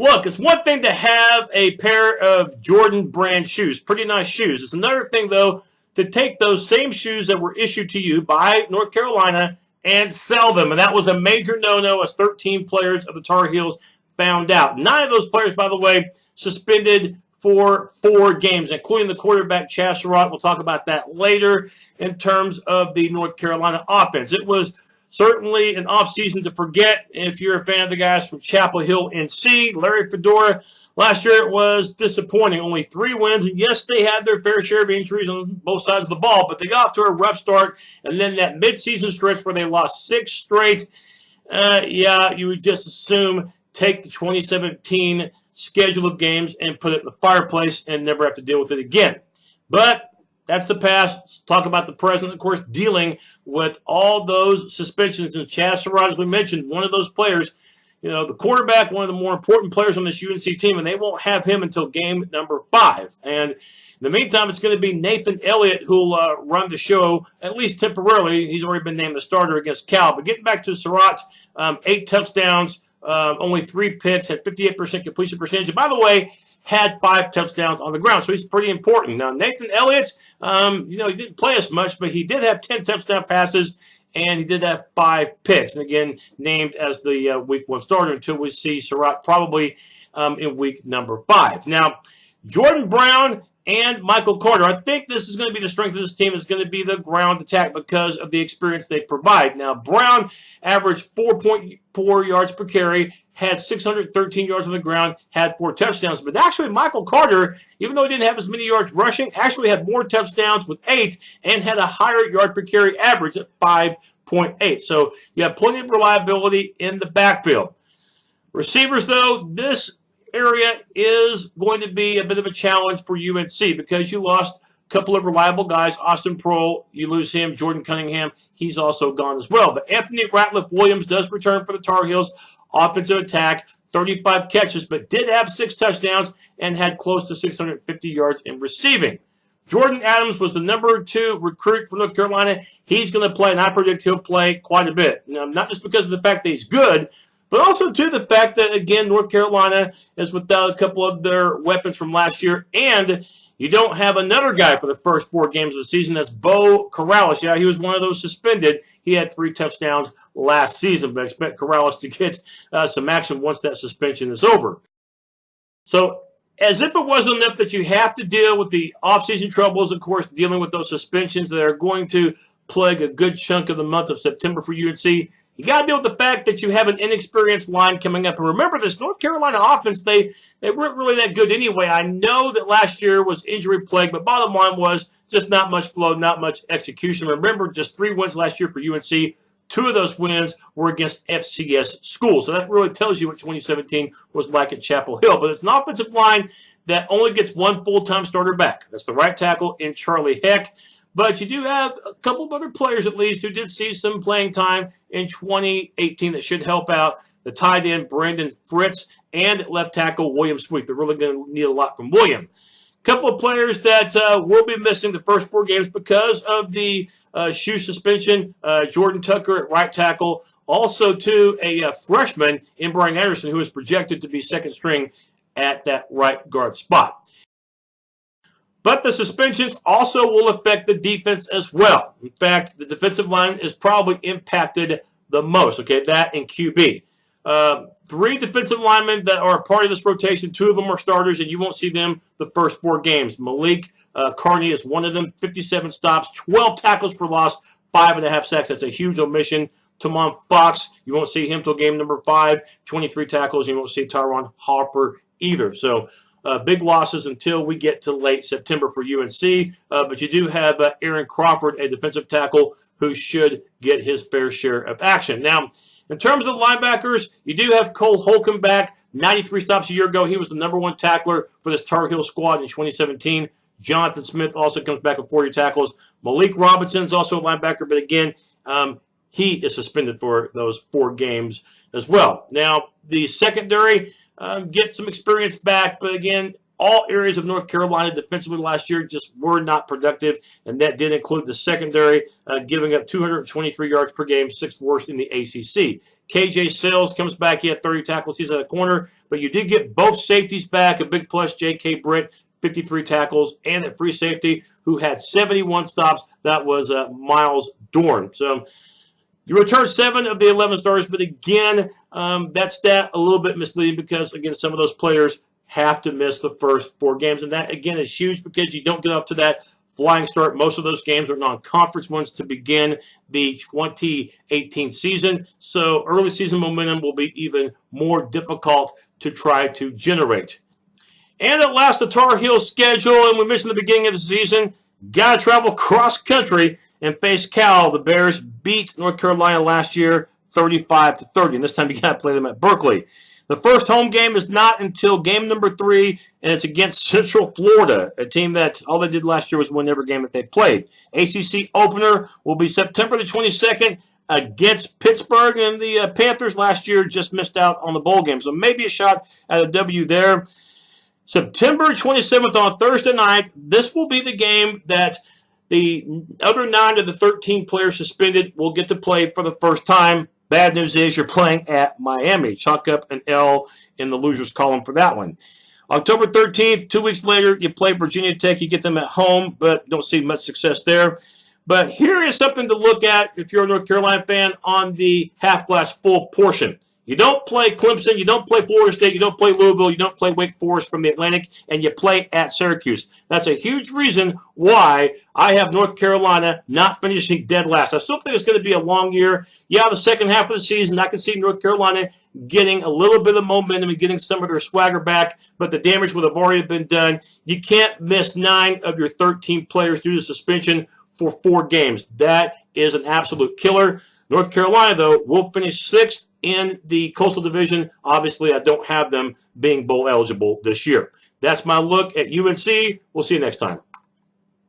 Look, it's one thing to have a pair of Jordan brand shoes, pretty nice shoes. It's another thing, though, to take those same shoes that were issued to you by North Carolina and sell them. And that was a major no-no, as 13 players of the Tar Heels found out. 9 of those players, by the way, suspended for 4 games, including the quarterback, Chazz Surratt. We'll talk about that later in terms of the North Carolina offense. It was certainly an offseason to forget if you're a fan of the guys from Chapel Hill, NC. Larry Fedora, last year it was disappointing. Only 3 wins, and yes, they had their fair share of injuries on both sides of the ball, but they got off to a rough start, and then that midseason stretch where they lost 6 straight, yeah, you would just assume take the 2017 schedule of games and put it in the fireplace and never have to deal with it again. But that's the past. Let's talk about the present, of course, dealing with all those suspensions. And Chazz Surratt, as we mentioned, one of those players, you know, the quarterback, one of the more important players on this UNC team, and they won't have him until game number 5. And in the meantime, it's going to be Nathan Elliot who'll run the show, at least temporarily. He's already been named the starter against Cal. But getting back to Surratt, 8 touchdowns, only 3 picks, had 58% completion percentage. And by the way, had 5 touchdowns on the ground, so he's pretty important. Now, Nathan Elliott, you know, he didn't play as much, but he did have 10 touchdown passes, and he did have 5 picks. And again, named as the week 1 starter until we see Surratt probably in week number 5. Now, Jordan Brown and Michael Carter, I think this is going to be the strength of this team, is going to be the ground attack because of the experience they provide. Now, Brown averaged 4.4 yards per carry, had 613 yards on the ground, had 4 touchdowns. But actually, Michael Carter, even though he didn't have as many yards rushing, actually had more touchdowns with 8 and had a higher yard per carry average at 5.8. So you have plenty of reliability in the backfield. Receivers, though, this area is going to be a bit of a challenge for UNC because you lost a couple of reliable guys. Austin Proehl, you lose him. Jordan Cunningham, he's also gone as well. But Anthony Ratliff-Williams does return for the Tar Heels. Offensive attack, 35 catches, but did have 6 touchdowns and had close to 650 yards in receiving. Jordan Adams was the number 2 recruit for North Carolina. He's going to play, and I predict he'll play quite a bit. Now, not just because of the fact that he's good, but also, too, the fact that, again, North Carolina is without a couple of their weapons from last year, and you don't have another guy for the first 4 games of the season. That's Bo Corrales. Yeah, he was one of those suspended. He had 3 touchdowns last season, but I expect Corrales to get some action once that suspension is over. So, as if it wasn't enough that you have to deal with the offseason troubles, of course, dealing with those suspensions that are going to plague a good chunk of the month of September for UNC, you got to deal with the fact that you have an inexperienced line coming up. And remember, this North Carolina offense, they weren't really that good anyway. I know that last year was injury plagued, but bottom line was just not much flow, not much execution. Remember, just 3 wins last year for UNC. 2 of those wins were against FCS schools. So that really tells you what 2017 was like at Chapel Hill. But it's an offensive line that only gets 1 full-time starter back. That's the right tackle in Charlie Heck. But you do have a couple of other players, at least, who did see some playing time in 2018 that should help out. The tight end, Brandon Fritz, and left tackle, William Sweet. They're really going to need a lot from William. A couple of players that will be missing the first 4 games because of the shoe suspension. Jordan Tucker at right tackle. Also, too, a freshman in Brian Anderson, who is projected to be second string at that right guard spot. But the suspensions also will affect the defense as well. In fact, the defensive line is probably impacted the most. Okay, that and QB. 3 defensive linemen that are a part of this rotation. 2 of them are starters, and you won't see them the first 4 games. Malik Carney is one of them. 57 stops, 12 tackles for loss, 5.5 sacks. That's a huge omission. Tamon Fox, you won't see him till game number 5. 23 tackles. You won't see Tyron Harper either. So, big losses until we get to late September for UNC. But you do have Aaron Crawford, a defensive tackle, who should get his fair share of action. Now, in terms of the linebackers, you do have Cole Holcomb back. 93 stops a year ago. He was the number 1 tackler for this Tar Heel squad in 2017. Jonathan Smith also comes back with 40 tackles. Malik Robinson is also a linebacker, but again, he is suspended for those 4 games as well. Now, the secondary, get some experience back, but again, all areas of North Carolina defensively last year just were not productive, and that did include the secondary, giving up 223 yards per game, 6th worst in the ACC. KJ Sales comes back. He had 30 tackles. He's at the corner, but you did get both safeties back. A big plus, J.K. Britt, 53 tackles, and a free safety who had 71 stops. That was Miles Dorn. So you return 7 of the 11 starters, but again, that stat a little bit misleading because, again, some of those players have to miss the first 4 games, and that, again, is huge because you don't get up to that flying start. Most of those games are non-conference ones to begin the 2018 season, so early season momentum will be even more difficult to try to generate. And at last, the Tar Heels schedule, and we mentioned at the beginning of the season, got to travel cross-country and face Cal. The Bears beat North Carolina last year 35-30, and this time you got to play them at Berkeley. The first home game is not until game number 3, and it's against Central Florida, a team that all they did last year was win every game that they played. ACC opener will be September the 22nd against Pittsburgh, and the Panthers last year just missed out on the bowl game, so maybe a shot at a W there. September 27th on Thursday night, this will be the game that the other 9 of the 13 players suspended will get to play for the first time. Bad news is you're playing at Miami. Chalk up an L in the losers column for that one. October 13th, 2 weeks later, you play Virginia Tech. You get them at home, but don't see much success there. But here is something to look at if you're a North Carolina fan on the half-glass full portion. You don't play Clemson, you don't play Florida State, you don't play Louisville, you don't play Wake Forest from the Atlantic, and you play at Syracuse. That's a huge reason why I have North Carolina not finishing dead last. I still think it's going to be a long year. Yeah, the second half of the season, I can see North Carolina getting a little bit of momentum and getting some of their swagger back, but the damage would have already been done. You can't miss 9 of your 13 players due to suspension for 4 games. That is an absolute killer. North Carolina, though, will finish 6th in the Coastal Division. Obviously, I don't have them being bowl eligible this year. That's my look at UNC. We'll see you next time.